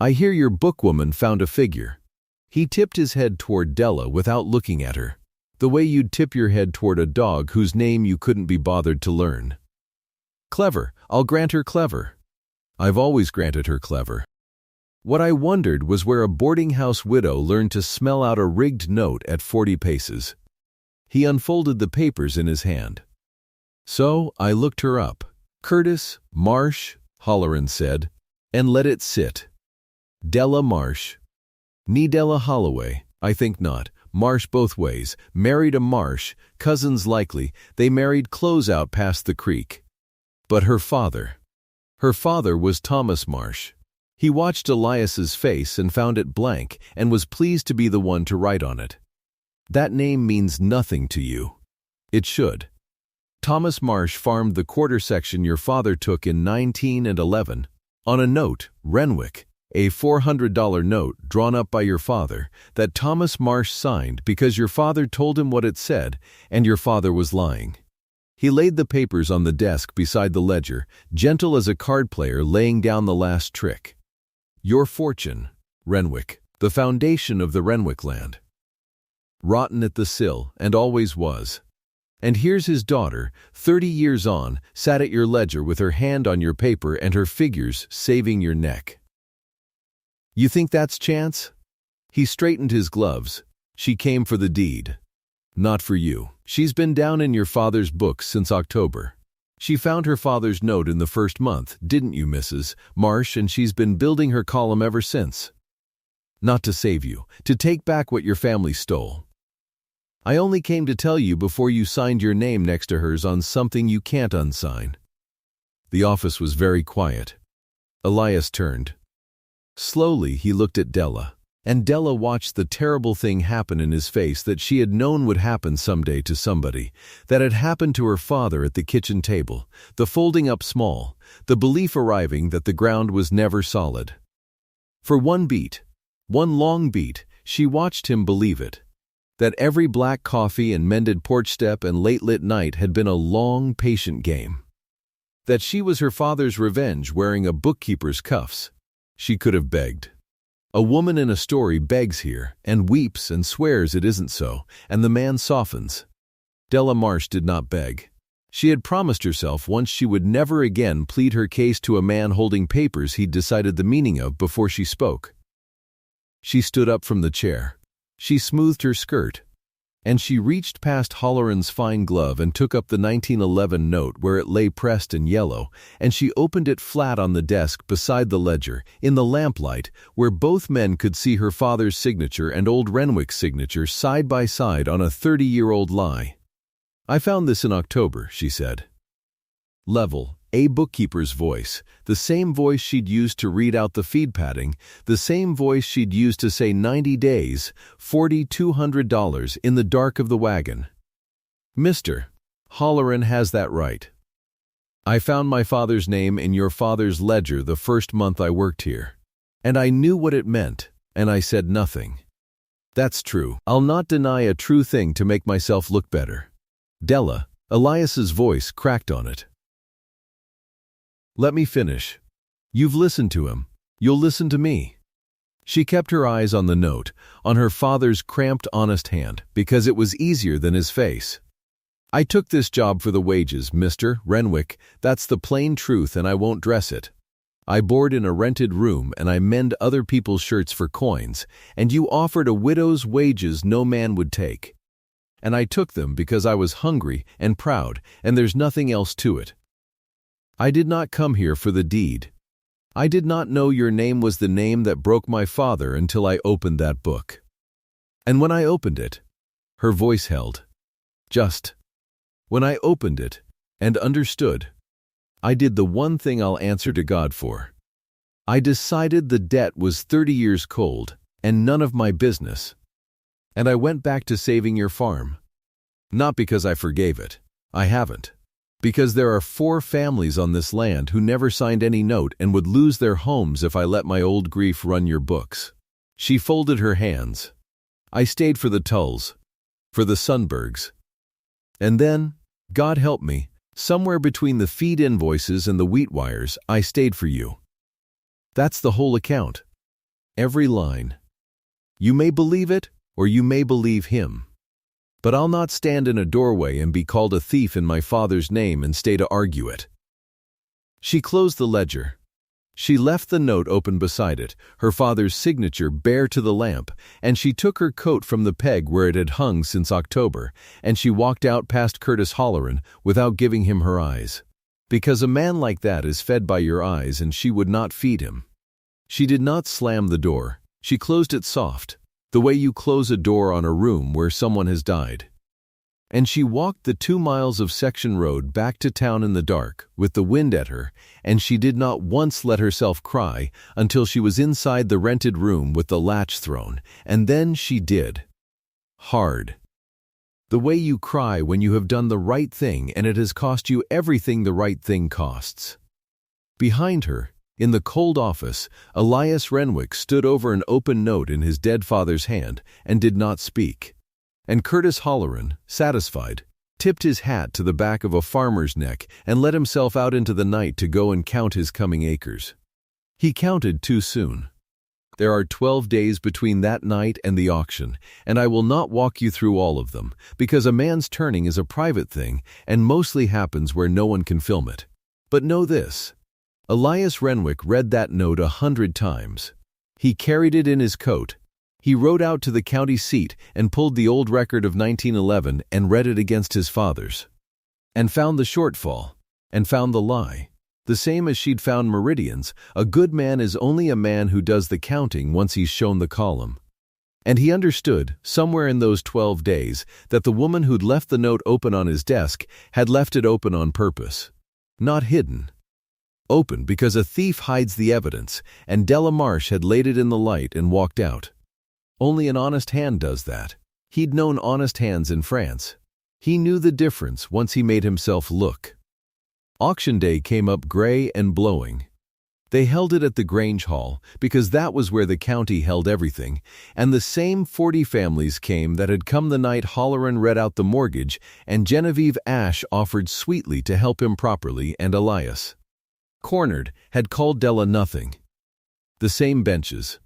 I hear your bookwoman found a figure." He tipped his head toward Della without looking at her, the way you'd tip your head toward a dog whose name you couldn't be bothered to learn. "Clever. I'll grant her clever. I've always granted her clever. What I wondered was where a boarding-house widow learned to smell out a rigged note at 40 paces. He unfolded the papers in his hand. "So I looked her up. Curtis, Marsh," Halloran said, "and let it sit. Della Marsh. Ni Della Holloway, I think not. Marsh both ways. Married a Marsh, cousins likely. They married close out past the creek. But her father was Thomas Marsh." He watched Elias's face and found it blank and was pleased to be the one to write on it. "That name means nothing to you. It should. Thomas Marsh farmed the quarter section your father took in 1911 on a note, Renwick, a $400 note drawn up by your father that Thomas Marsh signed because your father told him what it said and your father was lying." He laid the papers on the desk beside the ledger, gentle as a card player laying down the last trick. "Your fortune, Renwick, the foundation of the Renwick land. Rotten at the sill, and always was. And here's his daughter, 30 years on, sat at your ledger with her hand on your paper and her figures saving your neck. You think that's chance?" He straightened his gloves. "She came for the deed. Not for you. She's been down in your father's books since October. She found her father's note in the first month, didn't you, Mrs. Marsh, and she's been building her column ever since. Not to save you, to take back what your family stole. I only came to tell you before you signed your name next to hers on something you can't unsign." The office was very quiet. Elias turned. Slowly he looked at Della, and Della watched the terrible thing happen in his face that she had known would happen someday to somebody, that had happened to her father at the kitchen table, the folding up small, the belief arriving that the ground was never solid. For one beat, one long beat, she watched him believe it. That every black coffee and mended porch step and late-lit night had been a long, patient game. That she was her father's revenge wearing a bookkeeper's cuffs. She could have begged. A woman in a story begs here, and weeps and swears it isn't so, and the man softens. Della Marsh did not beg. She had promised herself once she would never again plead her case to a man holding papers he'd decided the meaning of before she spoke. She stood up from the chair. She smoothed her skirt. And she reached past Holleran's fine glove and took up the 1911 note where it lay pressed in yellow, and she opened it flat on the desk beside the ledger, in the lamplight, where both men could see her father's signature and old Renwick's signature side by side on a 30-year-old lie. "I found this in October," she said. Level, a bookkeeper's voice, the same voice she'd used to read out the feed padding, the same voice she'd used to say 90 days, $4,200 in the dark of the wagon. "Mr. Holleran has that right. I found my father's name in your father's ledger the first month I worked here. And I knew what it meant, and I said nothing. That's true. I'll not deny a true thing to make myself look better." Della, Elias's voice cracked on it. "Let me finish. You've listened to him. You'll listen to me." She kept her eyes on the note, on her father's cramped, honest hand, because it was easier than his face. "I took this job for the wages, Mr. Renwick. That's the plain truth, and I won't dress it. I board in a rented room, and I mend other people's shirts for coins, and you offered a widow's wages no man would take. And I took them because I was hungry and proud, and there's nothing else to it. I did not come here for the deed. I did not know your name was the name that broke my father until I opened that book. And when I opened it," her voice held, "when I opened it and understood, I did the one thing I'll answer to God for. I decided the debt was 30 years cold and none of my business. And I went back to saving your farm. Not because I forgave it. I haven't. Because there are 4 families on this land who never signed any note and would lose their homes if I let my old grief run your books." She folded her hands. "I stayed for the Tulls, for the Sundbergs. And then, God help me, somewhere between the feed invoices and the wheat wires, I stayed for you. That's the whole account. Every line. You may believe it, or you may believe him. But I'll not stand in a doorway and be called a thief in my father's name and stay to argue it." She closed the ledger. She left the note open beside it, her father's signature bare to the lamp, and she took her coat from the peg where it had hung since October, and she walked out past Curtis Holleran without giving him her eyes. Because a man like that is fed by your eyes, and she would not feed him. She did not slam the door. She closed it soft, the way you close a door on a room where someone has died. And she walked the 2 miles of section road back to town in the dark, with the wind at her, and she did not once let herself cry until she was inside the rented room with the latch thrown, and then she did. Hard. The way you cry when you have done the right thing and it has cost you everything the right thing costs. Behind her, in the cold office, Elias Renwick stood over an open note in his dead father's hand and did not speak. And Curtis Holleran, satisfied, tipped his hat to the back of a farmer's neck and let himself out into the night to go and count his coming acres. He counted too soon. There are 12 days between that night and the auction, and I will not walk you through all of them, because a man's turning is a private thing and mostly happens where no one can film it. But know this. Elias Renwick read that note 100 times. He carried it in his coat. He rode out to the county seat and pulled the old record of 1911 and read it against his father's. And found the shortfall, and found the lie. The same as she'd found Meridian's, a good man is only a man who does the counting once he's shown the column. And he understood, somewhere in those 12 days, that the woman who'd left the note open on his desk had left it open on purpose. Not hidden. Open because a thief hides the evidence, and Della Marsh had laid it in the light and walked out. Only an honest hand does that. He'd known honest hands in France. He knew the difference once he made himself look. Auction day came up gray and blowing. They held it at the Grange Hall because that was where the county held everything, and the same 40 families came that had come the night Halloran read out the mortgage and Genevieve Ashe offered sweetly to help him properly, and Elias, cornered, had called Della nothing. The same benches.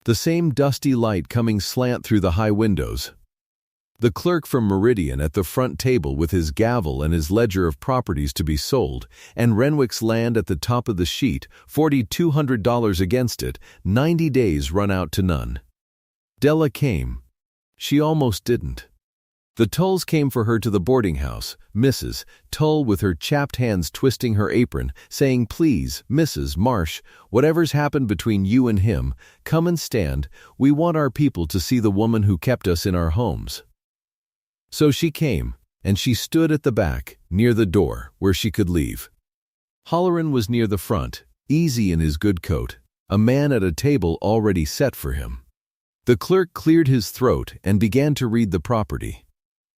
The same dusty light coming slant through the high windows. The clerk from Meridian at the front table with his gavel and his ledger of properties to be sold, and Renwick's land at the top of the sheet, $4,200 against it, 90 days run out to none. Della came. She almost didn't. The Tulls came for her to the boarding house, Mrs. Tull with her chapped hands twisting her apron, saying, "Please, Mrs. Marsh, whatever's happened between you and him, come and stand. We want our people to see the woman who kept us in our homes." So she came, and she stood at the back, near the door, where she could leave. Halloran was near the front, easy in his good coat, a man at a table already set for him. The clerk cleared his throat and began to read the property.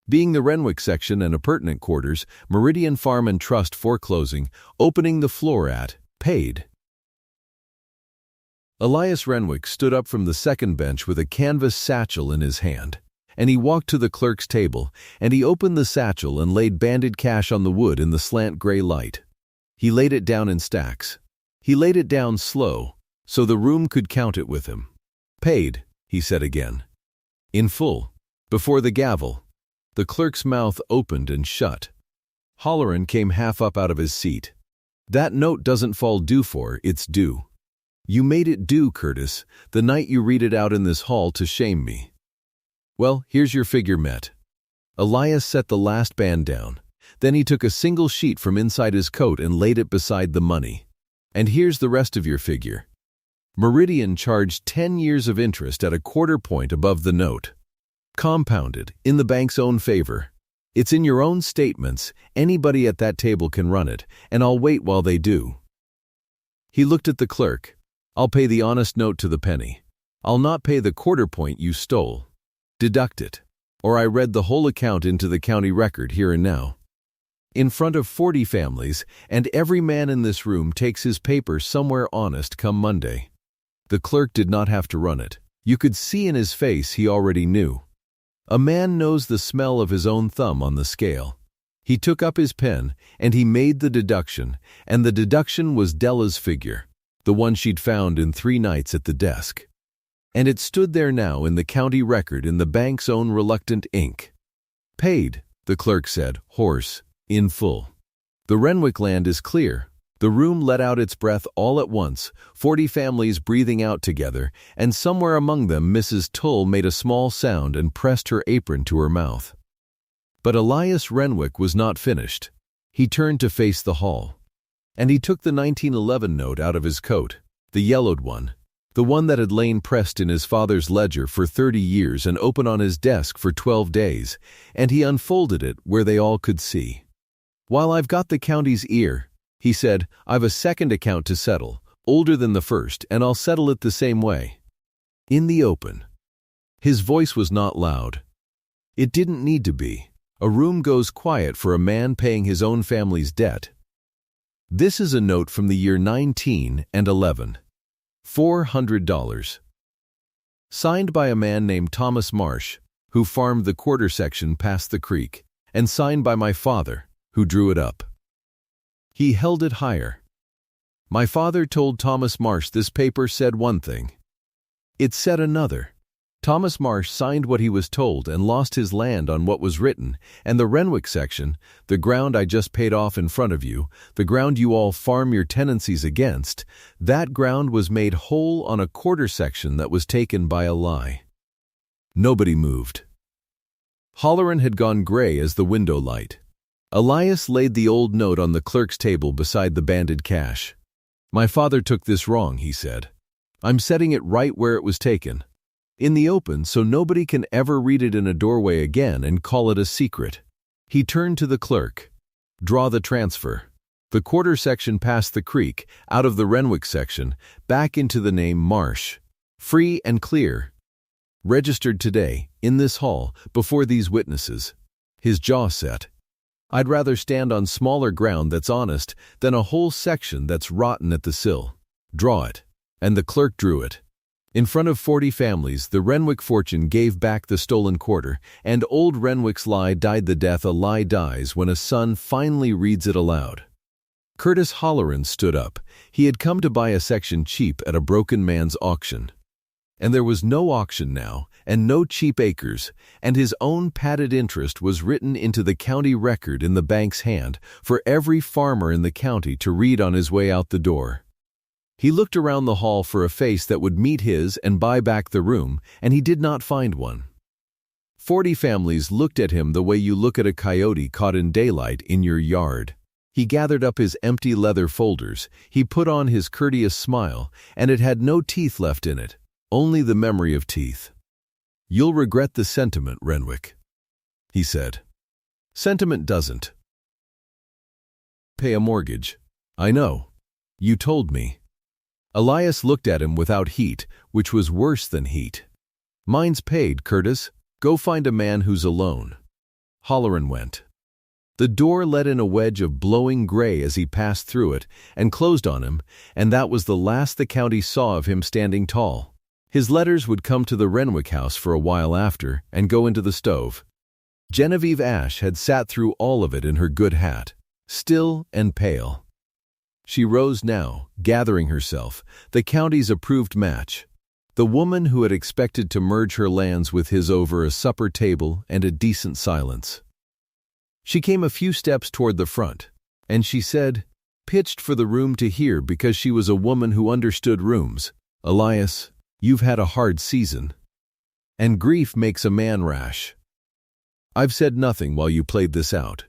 Being the Renwick section and appurtenant quarters, Meridian Farm Trust foreclosing, opening the floor at, paid. Elias Renwick stood up from the second bench with a canvas satchel in his hand. And he walked to the clerk's table, and he opened the satchel and laid banded cash on the wood in the slant gray light. He laid it down in stacks. He laid it down slow, so the room could count it with him. "Paid," he said again. "In full." Before the gavel, the clerk's mouth opened and shut. Halloran came half up out of his seat. "That note doesn't fall due for, it's due. You made it due, Curtis, the night you read it out in this hall to shame me. Well, here's your figure met." Elias set the last band down. Then he took a single sheet from inside his coat and laid it beside the money. "And here's the rest of your figure." Meridian charged 10 years of interest at a quarter point above the note. Compounded, in the bank's own favor. It's in your own statements, anybody at that table can run it, and I'll wait while they do. He looked at the clerk. "I'll pay the honest note to the penny. I'll not pay the quarter point you stole. Deduct it, or I read the whole account into the county record here and now. In front of 40 families, and every man in this room takes his paper somewhere honest come Monday." The clerk did not have to run it. You could see in his face he already knew. A man knows the smell of his own thumb on the scale. He took up his pen, and he made the deduction, and the deduction was Della's figure, the one she'd found in 3 nights at the desk. And it stood there now in the county record in the bank's own reluctant ink. "Paid," the clerk said, hoarse, "in full. The Renwick land is clear." The room let out its breath all at once, 40 families breathing out together, and somewhere among them Mrs. Tull made a small sound and pressed her apron to her mouth. But Elias Renwick was not finished. He turned to face the hall. And he took the 1911 note out of his coat, the yellowed one. The one that had lain pressed in his father's ledger for 30 years and open on his desk for 12 days, and he unfolded it where they all could see. "While I've got the county's ear," he said, "I've a second account to settle, older than the first, and I'll settle it the same way. In the open." His voice was not loud. It didn't need to be. A room goes quiet for a man paying his own family's debt. This is a note from the year 1911. $400. Signed by a man named Thomas Marsh, who farmed the quarter section past the creek, and signed by my father, who drew it up. He held it higher. My father told Thomas Marsh this paper said one thing. It said another. Thomas Marsh signed what he was told and lost his land on what was written, and the Renwick section, the ground I just paid off in front of you, the ground you all farm your tenancies against, that ground was made whole on a quarter section that was taken by a lie. Nobody moved. Halloran had gone gray as the window light. Elias laid the old note on the clerk's table beside the banded cash. "My father took this wrong," he said. "I'm setting it right where it was taken. In the open, so nobody can ever read it in a doorway again and call it a secret." He turned to the clerk. "Draw the transfer. The quarter section past the creek, out of the Renwick section, back into the name Marsh. Free and clear. Registered today, in this hall, before these witnesses." His jaw set. "I'd rather stand on smaller ground that's honest than a whole section that's rotten at the sill. Draw it." And the clerk drew it. In front of 40 families, the Renwick fortune gave back the stolen quarter, and old Renwick's lie died the death a lie dies when a son finally reads it aloud. Curtis Halloran stood up. He had come to buy a section cheap at a broken man's auction. And there was no auction now, and no cheap acres, and his own padded interest was written into the county record in the bank's hand for every farmer in the county to read on his way out the door. He looked around the hall for a face that would meet his and buy back the room, and he did not find one. 40 families looked at him the way you look at a coyote caught in daylight in your yard. He gathered up his empty leather folders, he put on his courteous smile, and it had no teeth left in it, only the memory of teeth. "You'll regret the sentiment, Renwick," he said. "Sentiment doesn't pay a mortgage. I know. You told me." Elias looked at him without heat, which was worse than heat. "Mine's paid, Curtis. Go find a man who's alone." Halloran went. The door let in a wedge of blowing gray as he passed through it and closed on him, and that was the last the county saw of him standing tall. His letters would come to the Renwick house for a while after and go into the stove. Genevieve Ashe had sat through all of it in her good hat, still and pale. She rose now, gathering herself, the county's approved match. The woman who had expected to merge her lands with his over a supper table and a decent silence. She came a few steps toward the front, and she said, pitched for the room to hear because she was a woman who understood rooms, "Elias, you've had a hard season. And grief makes a man rash. I've said nothing while you played this out.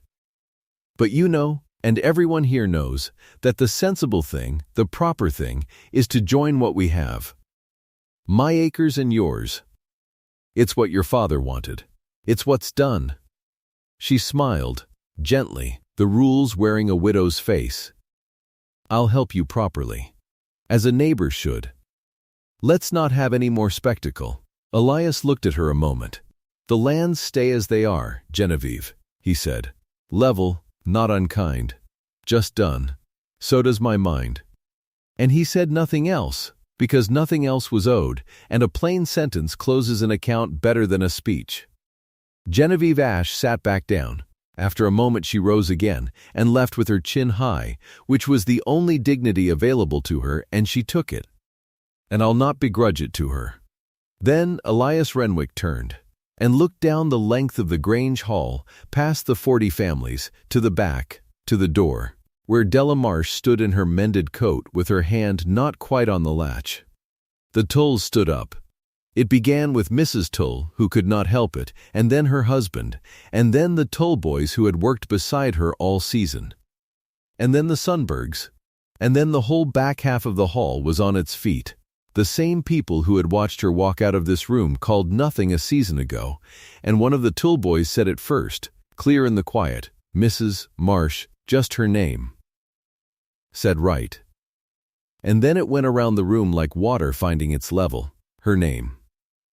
But you know, and everyone here knows, that the sensible thing, the proper thing, is to join what we have. My acres and yours. It's what your father wanted. It's what's done." She smiled, gently, the rules wearing a widow's face. "I'll help you properly. As a neighbor should. Let's not have any more spectacle." Elias looked at her a moment. "The lands stay as they are, Genevieve," he said. "Level, not unkind. Just done. So does my mind." And he said nothing else, because nothing else was owed, and a plain sentence closes an account better than a speech. Genevieve Ashe sat back down. After a moment she rose again, and left with her chin high, which was the only dignity available to her, and she took it. And I'll not begrudge it to her. Then Elias Renwick turned, and looked down the length of the Grange Hall, past the 40 families, to the back, to the door, where Della Marsh stood in her mended coat with her hand not quite on the latch. The Tulls stood up. It began with Mrs. Tull, who could not help it, and then her husband, and then the Tull boys who had worked beside her all season. And then the Sunbergs. And then the whole back half of the hall was on its feet. The same people who had watched her walk out of this room called nothing a season ago, and one of the Tull boys said it first, clear in the quiet, "Mrs. Marsh, just her name." Said right. And then it went around the room like water finding its level. Her name.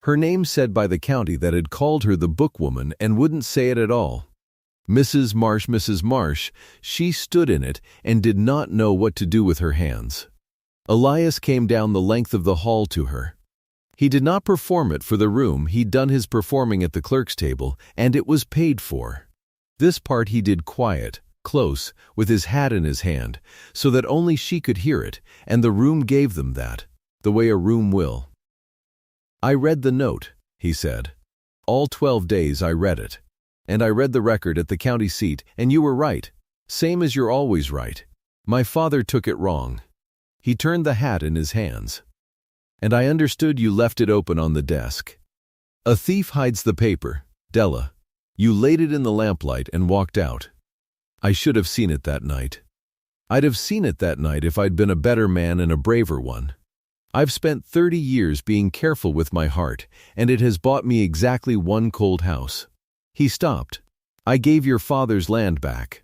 Her name said by the county that had called her the bookwoman and wouldn't say it at all. Mrs. Marsh, Mrs. Marsh, she stood in it and did not know what to do with her hands. Elias came down the length of the hall to her. He did not perform it for the room, he'd done his performing at the clerk's table, and it was paid for. This part he did quiet, close, with his hat in his hand, so that only she could hear it, and the room gave them that, the way a room will. "I read the note," he said. "All 12 days I read it. And I read the record at the county seat, and you were right, same as you're always right. My father took it wrong." He turned the hat in his hands. "And I understood you left it open on the desk. A thief hides the paper, Della. You laid it in the lamplight and walked out. I should have seen it that night. I'd have seen it that night if I'd been a better man and a braver one. I've spent 30 years being careful with my heart, and it has bought me exactly one cold house." He stopped. "I gave your father's land back.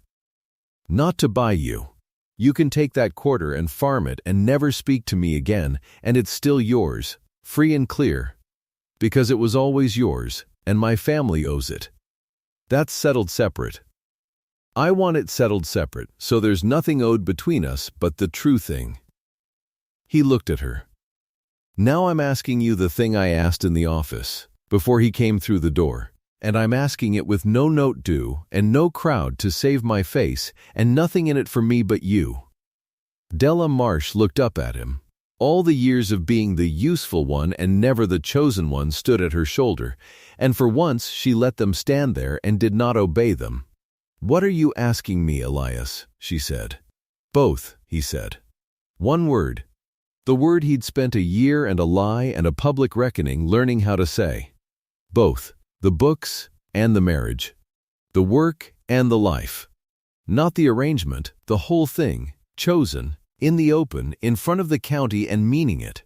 Not to buy you. You can take that quarter and farm it and never speak to me again, and it's still yours, free and clear. Because it was always yours, and my family owes it. That's settled separate. I want it settled separate, so there's nothing owed between us but the true thing." He looked at her. "Now I'm asking you the thing I asked in the office, before he came through the door, and I'm asking it with no note due and no crowd to save my face and nothing in it for me but you." Della Marsh looked up at him. All the years of being the useful one and never the chosen one stood at her shoulder, and for once she let them stand there and did not obey them. "What are you asking me, Elias?" she said. "Both," he said. One word. The word he'd spent a year and a lie and a public reckoning learning how to say. Both. The books and the marriage. The work and the life. Not the arrangement, the whole thing, chosen, in the open, in front of the county and meaning it.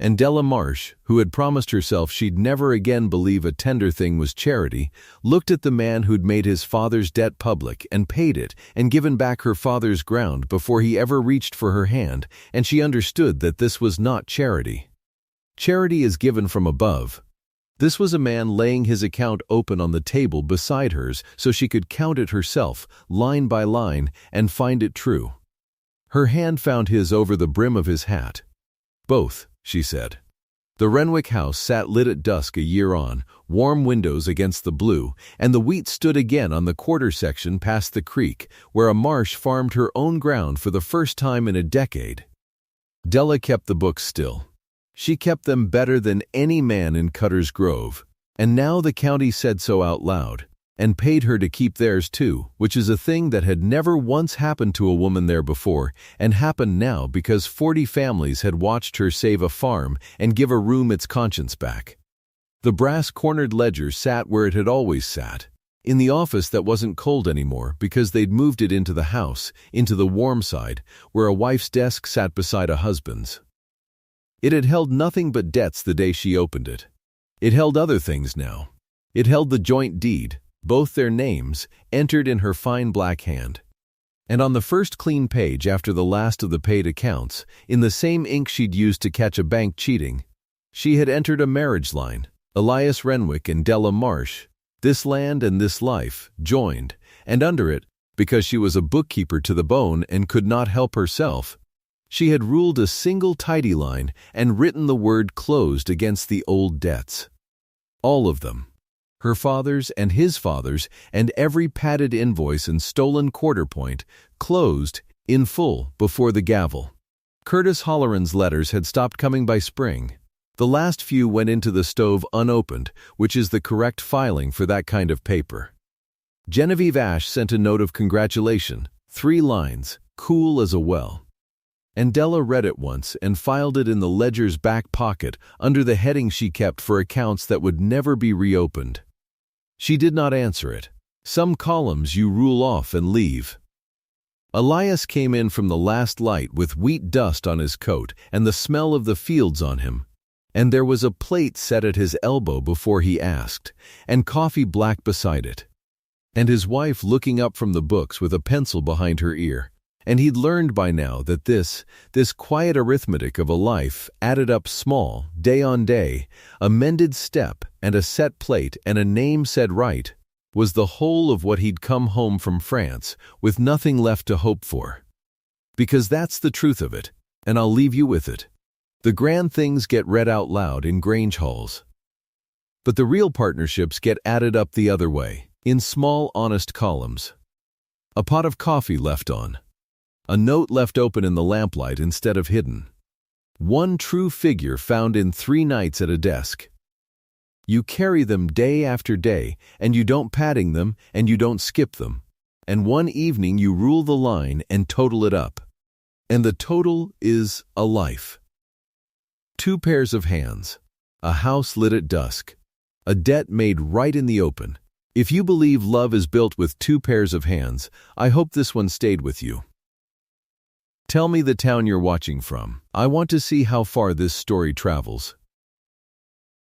And Della Marsh, who had promised herself she'd never again believe a tender thing was charity, looked at the man who'd made his father's debt public and paid it and given back her father's ground before he ever reached for her hand, and she understood that this was not charity. Charity is given from above. This was a man laying his account open on the table beside hers so she could count it herself, line by line, and find it true. Her hand found his over the brim of his hat. "Both," she said. The Renwick house sat lit at dusk a year on, warm windows against the blue, and the wheat stood again on the quarter section past the creek, where a Marsh farmed her own ground for the first time in a decade. Della kept the books still. She kept them better than any man in Cutter's Grove, and now the county said so out loud, and paid her to keep theirs too, which is a thing that had never once happened to a woman there before, and happened now because 40 families had watched her save a farm and give a room its conscience back. The brass-cornered ledger sat where it had always sat, in the office that wasn't cold anymore because they'd moved it into the house, into the warm side, where a wife's desk sat beside a husband's. It had held nothing but debts the day she opened it. It held other things now. It held the joint deed, both their names, entered in her fine black hand. And on the first clean page after the last of the paid accounts, in the same ink she'd used to catch a bank cheating, she had entered a marriage line, Elias Renwick and Della Marsh, this land and this life, joined, and under it, because she was a bookkeeper to the bone and could not help herself, she had ruled a single tidy line and written the word closed against the old debts. All of them. Her father's and his father's and every padded invoice and stolen quarter point, closed, in full, before the gavel. Curtis Holloran's letters had stopped coming by spring. The last few went into the stove unopened, which is the correct filing for that kind of paper. Genevieve Ashe sent a note of congratulation, 3 lines, cool as a well. And Della read it once and filed it in the ledger's back pocket under the heading she kept for accounts that would never be reopened. She did not answer it. Some columns you rule off and leave. Elias came in from the last light with wheat dust on his coat and the smell of the fields on him, and there was a plate set at his elbow before he asked, and coffee black beside it. And his wife looking up from the books with a pencil behind her ear. And he'd learned by now that this quiet arithmetic of a life added up small, day on day, a mended step and a set plate and a name said right, was the whole of what he'd come home from France with nothing left to hope for. Because that's the truth of it, and I'll leave you with it. The grand things get read out loud in Grange halls. But the real partnerships get added up the other way, in small, honest columns. A pot of coffee left on. A note left open in the lamplight instead of hidden. One true figure found in 3 nights at a desk. You carry them day after day, and you don't padding them, and you don't skip them. And one evening you rule the line and total it up. And the total is a life. 2 pairs of hands. A house lit at dusk. A debt made right in the open. If you believe love is built with 2 pairs of hands, I hope this one stayed with you. Tell me the town you're watching from. I want to see how far this story travels.